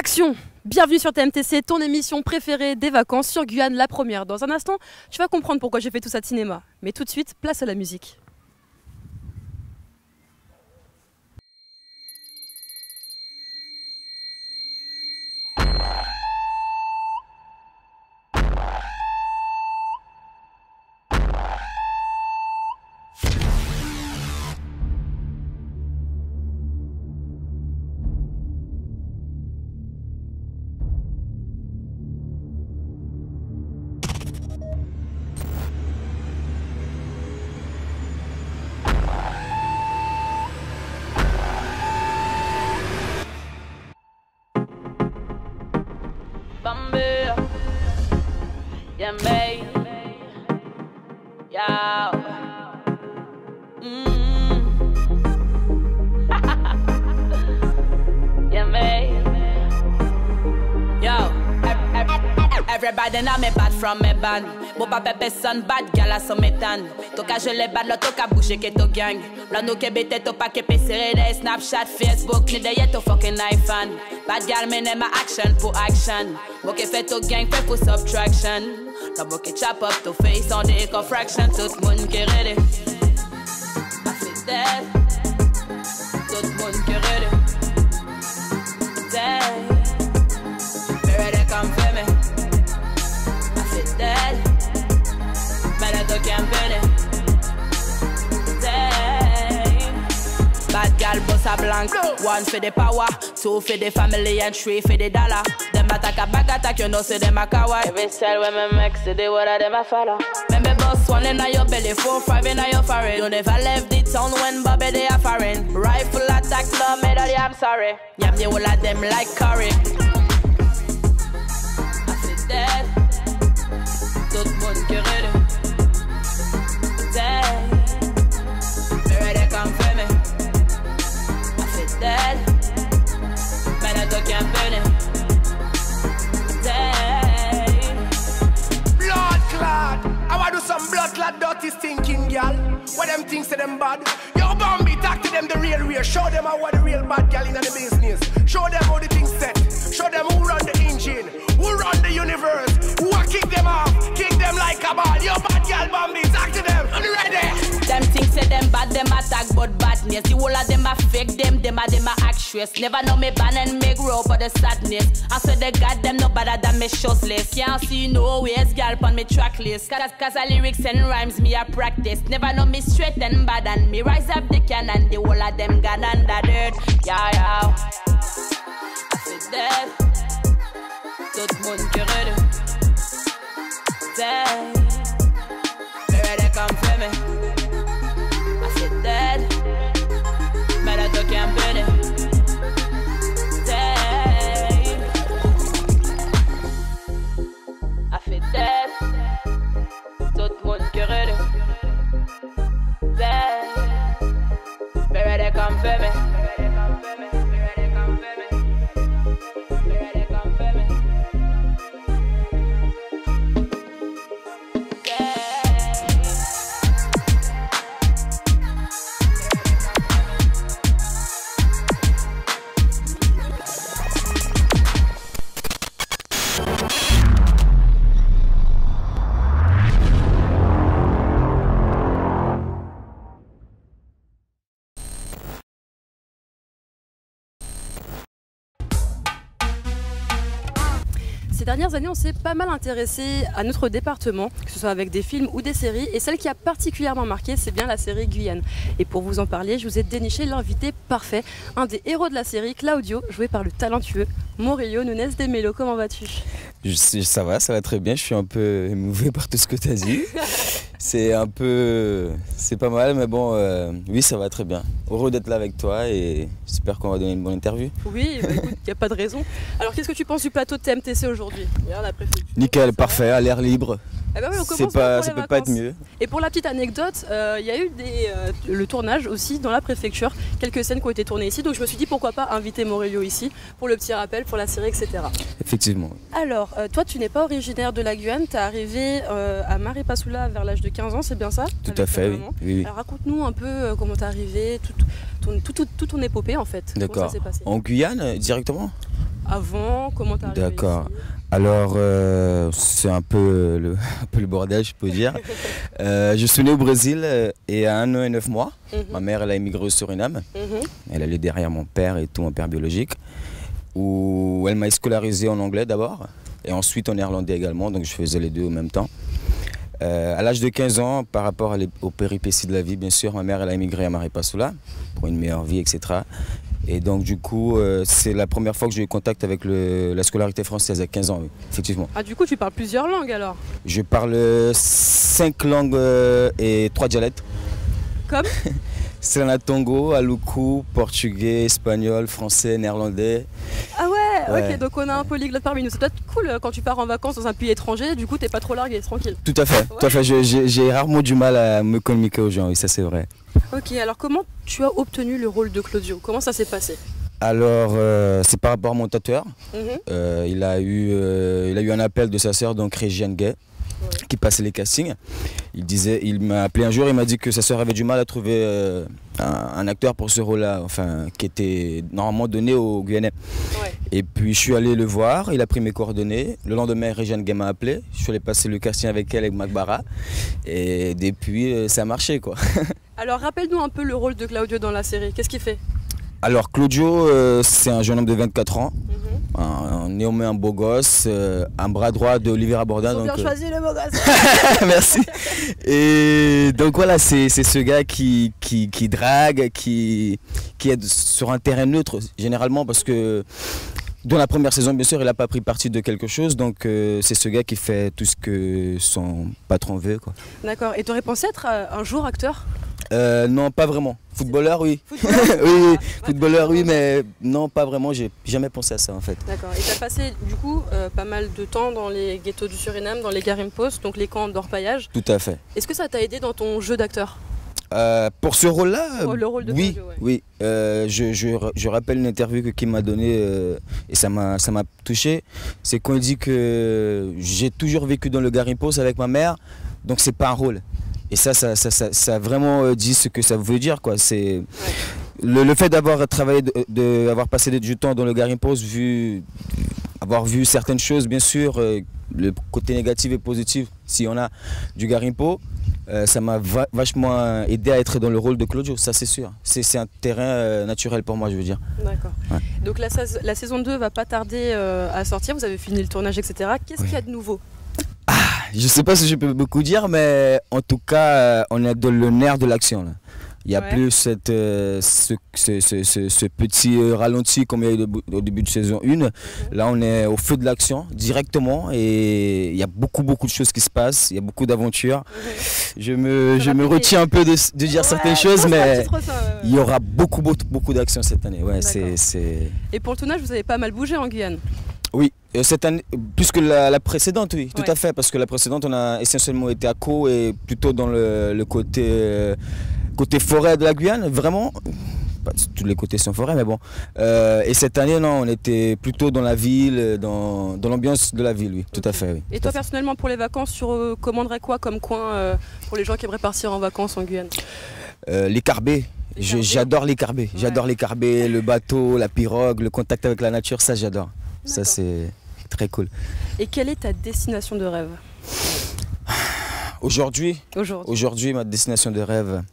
Action! Bienvenue sur TMTC, ton émission préférée des vacances sur Guyane, la première. Dans un instant, tu vas comprendre pourquoi j'ai fait tout ça de cinéma. Mais tout de suite, place à la musique. Bamboo, yeah, mate, yeah. Yeah, mate, yo. Everybody know me bad from me band. Bon pas personne bad, gala sans méthane. Toka je les bad, là toka bouger que to gang. Là nous que bête to pas que PC, des Snapchat, Facebook, ni des to fucking iPhone. Bad gal me name action pour action. Bon que fait to gang, fait pour subtraction. Là bon que chop up to face on the eco fraction. Tout monde qui ready. I feel dead. Tout monde qui ready. Dead. Me ready come for me. Dead, but I can't feel it. Dead. Bad gal boss a blank. One for the power, two for the family, and three for the dollar. Them attack a back attack, you know, say them a coward. Every style when me make, say they what them a follow. Remember boss one in your belly, 4, 5 in your forehead. You never left the town when Bobby they are foreign. Rifle attack, no me daddy, I'm sorry. Yam the whole of them like curry. I feel dead. Tout le monde qui ready. Dead. Me ready come for me. I feel dead. Man I can't feel it. Dead. Blood clot. I wanna do some blood clot dirty stinking girl. What them things to them bad? Yo Bambi, talk to them the real way. Show them how the real bad girl in the business. Show them how the things set. Show them who run the engine, who run the universe, who a kick them off, kick them like a ball. Yo bad girl Bambi, talk to them. Are you ready? Them things say them bad, them attack but badness. The whole of them a fake, them a actress. Never know me ban and me grow for the sadness. I swear they got them no better than me showless. Can't see no ways, girl on me track list. Cause I lyrics and rhymes me a practice. Never know me straight and bad and me rise up the cannon. The whole of them gone under dirt. Yeah, yeah. I feel dead. Tout le monde qui ready. Dead. Me ready come for me. I feel dead. Man I can't feel it. Dead. I feel dead. Tout le monde qui ready. Dead. Me ready come for me. Ces dernières années, on s'est pas mal intéressé à notre département, que ce soit avec des films ou des séries. Et celle qui a particulièrement marqué, c'est bien la série Guyane. Et pour vous en parler, je vous ai déniché l'invité parfait, un des héros de la série, Claudio, joué par le talentueux Murillo Nunes de Melo. Comment vas-tu? Ça va très bien. Je suis un peu émouvé par tout ce que tu as dit. C'est pas mal, mais bon, oui, ça va très bien. Heureux d'être là avec toi et j'espère qu'on va donner une bonne interview. Oui, bah, écoute, il n'y a pas de raison. Alors, qu'est-ce que tu penses du plateau de TMTC aujourd'hui? Nickel, parfait, à l'air libre. Eh ben oui, on ça commence peut pas être mieux. Et pour la petite anecdote, il y a eu le tournage aussi dans la préfecture, quelques scènes qui ont été tournées ici, donc je me suis dit pourquoi pas inviter Murillo ici pour le petit rappel, pour la série, etc. Effectivement. Alors, toi tu n'es pas originaire de la Guyane, tu es arrivé à Maripasoula vers l'âge de 15 ans, c'est bien ça? Tout à fait, oui. Alors raconte-nous un peu comment tu es arrivé, toute ton épopée en fait. D'accord. Comment ça s'est passé? En Guyane directement? avant, comment t'es arrivé D'accord. ici? Alors, c'est un peu un peu le bordel, je peux dire. Je suis né au Brésil et à 1 an et 9 mois. Ma mère, elle a immigré au Suriname. Elle allait derrière mon père et tout, mon père biologique. Où elle m'a scolarisé en anglais d'abord et ensuite en néerlandais également, donc je faisais les deux en même temps. À l'âge de 15 ans, par rapport aux péripéties de la vie, bien sûr, ma mère elle a immigré à Maripasoula pour une meilleure vie, etc. Et donc du coup, c'est la première fois que j'ai eu contact avec la scolarité française à 15 ans, oui, effectivement. Ah, du coup, tu parles plusieurs langues alors? Je parle 5 langues et 3 dialectes. Comme? Sranatongo, Aluku, portugais, espagnol, français, néerlandais. Ah ouais, Ouais. ok, donc on a un polyglotte parmi nous. C'est peut-être cool quand tu pars en vacances dans un pays étranger, du coup t'es pas trop largué, tranquille. Tout à fait, tout à fait. J'ai rarement du mal à me communiquer aux gens, oui, ça c'est vrai. Ok, alors comment tu as obtenu le rôle de Claudio? Comment ça s'est passé? Alors, c'est par rapport à mon tatoueur. Mhm. Il a eu un appel de sa sœur, donc Régiane Gay, qui passait les castings. Il m'a appelé un jour, il m'a dit que sa sœur avait du mal à trouver un acteur pour ce rôle-là, enfin, qui était normalement donné aux Guyanais. Ouais. Et puis je suis allé le voir, il a pris mes coordonnées. Le lendemain, Régiane Gay m'a appelé. Je suis allé passer le casting avec elle, avec Macbara. Et depuis, ça a marché, quoi. Alors rappelle-nous un peu le rôle de Claudio dans la série, qu'est-ce qu'il fait? Alors Claudio, c'est un jeune homme de 24 ans, néanmoins un beau gosse, un bras droit de Olivier Rabordin. Ils ont bien choisi le beau gosse. Merci. Et donc voilà, c'est ce gars qui drague, qui est sur un terrain neutre généralement parce que dans la première saison, bien sûr, il n'a pas pris parti de quelque chose, donc c'est ce gars qui fait tout ce que son patron veut, quoi. D'accord, et tu aurais pensé être un jour acteur? Non, pas vraiment. Footballeur, oui. Footballeur Oui, footballeur, oui, mais non, pas vraiment. J'ai jamais pensé à ça, en fait. D'accord, et tu as passé du coup pas mal de temps dans les ghettos du Suriname, dans les garimpos, donc les camps d'orpaillage. Tout à fait. Est-ce que ça t'a aidé dans ton jeu d'acteur? Pour ce rôle-là, Pour le rôle de oui, Claudio, ouais. oui. Je rappelle une interview que Kim m'a donnée et ça m'a touché. C'est quand il dit que j'ai toujours vécu dans le Garimpos avec ma mère, donc c'est pas un rôle. Et ça a vraiment dit ce que ça veut dire, quoi. C'est le fait d'avoir travaillé, d'avoir passé du temps dans le Garimpos, avoir vu certaines choses, bien sûr, le côté négatif et positif, s'il y en a, du Garimpo, ça m'a vachement aidé à être dans le rôle de Claudio, ça c'est sûr. C'est un terrain naturel pour moi, je veux dire. D'accord. Ouais. Donc la saison 2 va pas tarder à sortir, vous avez fini le tournage, etc. Qu'est-ce qu'il y a de nouveau? Je sais pas si je peux beaucoup dire, mais en tout cas, on est dans le nerf de l'action, là. Il n'y a plus ce petit ralenti comme il y a eu au début de saison 1. Là, on est au feu de l'action directement et il y a beaucoup de choses qui se passent. Il y a beaucoup d'aventures. Je me retiens un peu de dire certaines choses, mais il y aura beaucoup d'action cette année. Ouais, Et pour le tournage, vous avez pas mal bougé en Guyane? Oui, cette année, plus que la précédente, oui, tout à fait. Parce que la précédente, on a essentiellement été à Caux et plutôt dans le côté forêt de la Guyane, vraiment. Tous les côtés sont forêt, mais bon. Et cette année, non, on était plutôt dans la ville, dans l'ambiance de la ville, oui, tout à fait. Oui, et toi, personnellement, pour les vacances, tu recommanderais quoi comme coin pour les gens qui aimeraient partir en vacances en Guyane? Les carbets. J'adore les carbets. Ouais. J'adore les carbets, le bateau, la pirogue, le contact avec la nature, ça j'adore. Ça c'est très cool. Et quelle est ta destination de rêve? Aujourd'hui, ma destination de rêve,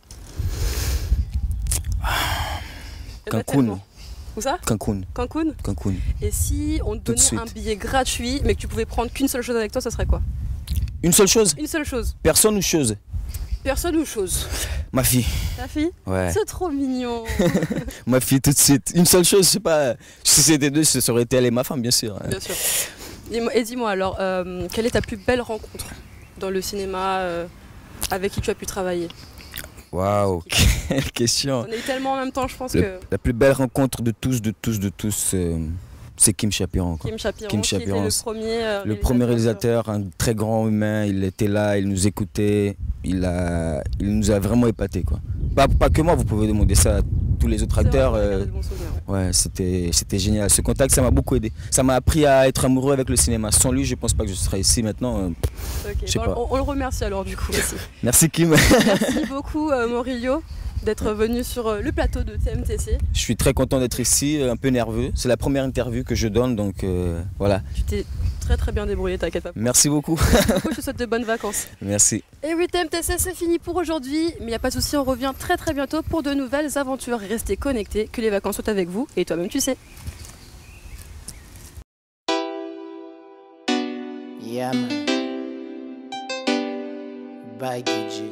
Cancun. Où ça? Cancun. Cancun. Et si on te donnait un billet gratuit, mais que tu pouvais prendre qu'une seule chose avec toi, ça serait quoi? Une seule chose? Une seule chose. Personne ou chose? Personne ou chose? Ma fille. Ta fille? Ouais. C'est trop mignon. Ma fille tout de suite. Une seule chose, je sais pas. Si c'était deux, ça aurait été elle et ma femme, bien sûr. Bien sûr. Et dis-moi alors, quelle est ta plus belle rencontre dans le cinéma avec qui tu as pu travailler? Waouh, quelle question. On est tellement en même temps, je pense que... La plus belle rencontre de tous, c'est Kim Chapiron. Kim Chapiron, qui était le premier réalisateur, un très grand humain. Il était là, il nous écoutait, il nous a vraiment épatés, quoi. Pas que moi, vous pouvez demander ça à tous les autres acteurs. Ouais, c'était génial. Ce contact, ça m'a beaucoup aidé. Ça m'a appris à être amoureux avec le cinéma. Sans lui, je pense pas que je serais ici maintenant. Okay. On le remercie alors du coup aussi. Merci Kim. Merci beaucoup Morillo. d'être venu sur le plateau de TMTC. Je suis très content d'être ici, un peu nerveux. C'est la première interview que je donne, donc voilà. Tu t'es très bien débrouillé, t'inquiète pas. Merci beaucoup. Je te souhaite de bonnes vacances. Merci. Et oui, TMTC, c'est fini pour aujourd'hui. Mais il n'y a pas de souci, on revient très bientôt pour de nouvelles aventures. Restez connectés, que les vacances soient avec vous. Et toi-même, tu sais. Yeah, man. Baggage.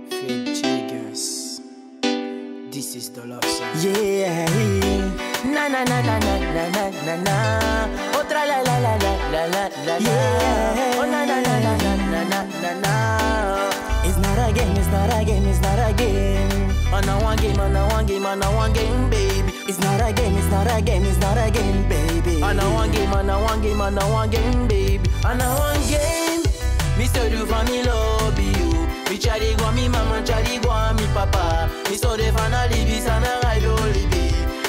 Fred Jiggers. This is the love song. Yeah. Na na na na na na na na na. Oh tra la la la la la la la. Yeah. Oh na na na na na na na na na. It's not a game, it's not a game, it's not a game. On a one game, on a one game, on a one game, baby. It's not a game, it's not a game, it's not a game, baby. On a one game, on a one game, on a one game, baby. On a one game. Mr. Du for me love you. Mi chari gwa mi mama, chari gwa mi papa. Mi so de fana libi sana ride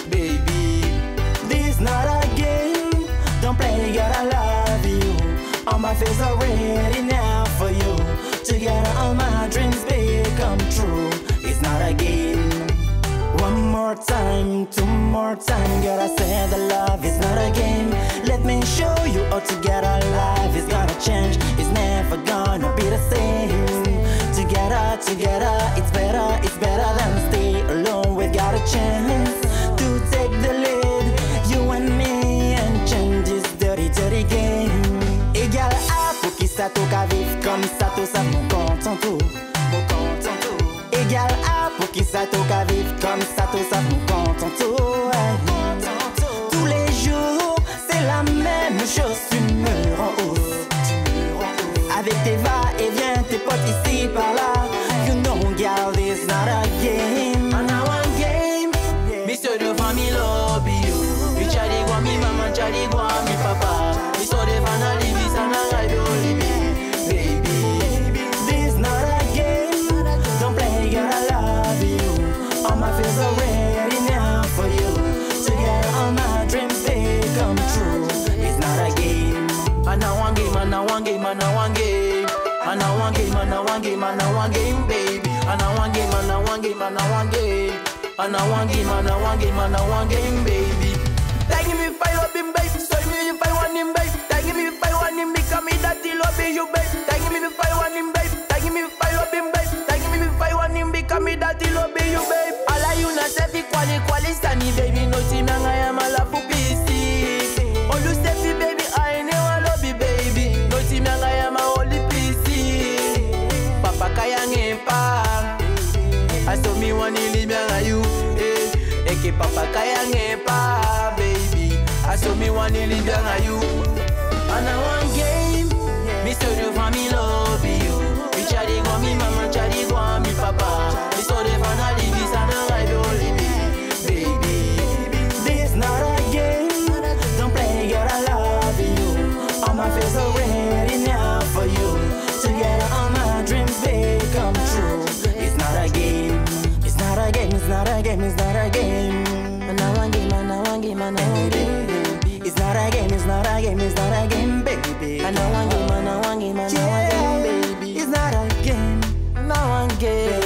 baby, baby. This not a game. Don't play, gotta love you. All my fears are ready now for you. Together all my dreams become true. It's not a game. One more time, two more time, gotta say the love is not a game. Let me show you all together life is gonna change. It's never gonna be the same. Together, it's better than stay alone. We got a chance to take the lead, you and me, and change this dirty game. Égal à pour qui ça toca vivre comme ça, tout ça mon compte en tout. Égal à pour qui ça toca vivre comme ça, tout ça mon compte en tout. Tous les jours, c'est la même chose, humeur en hausse. Avec tes va-et-vient, tes potes ici par là. You know, girl, this not a game. And now one game. Mr. Du for me love you. Mi chari gwa mi mama, chari gwa mi papa. Mi so de fana libi sana ride baby. This not a game. Don't play, gotta love you. All my fears are ready now for you. Together all my dreams they come true. It's not a game. And now one game, and now one game, and now one game. And now one game, and now one game, and now one game, baby. And now one game, and now one game, and now one game. And now one game, and now one game, and now one game, baby. Thank me if I love him, baby. So me if I want him, baby. Thank me if I want him, because me that he love you, baby. Thank me if I want him, baby. Thank me if I love him, baby. Thank me if I want him, because me that he love you, baby. All I you not say fi quali stani, baby. No team yang I am a la pupisi. All you say fi, baby, I never love you, baby. No team yang I am a holy PC. Papa kayang empa. I saw me one in Libya, you. Eke papa kayang empa, baby. I saw me one in Libya, you. And I one game. Mr. Du for me love you. Mi chari gwa mi mama, chari gwa mi papa. Mi so de fana libi sana ride baby. This not a game. Don't play, gotta love you. All my fears are ready now for you. Together all my dreams become true. It's not a game. It's not a game. It's not a game. It's not a game. And now one game. And now one game. And now one game. It's not a game. It's not a game. It's not a game, baby. And now one game. And now one game. And now one game, baby. It's not a game. Now one game.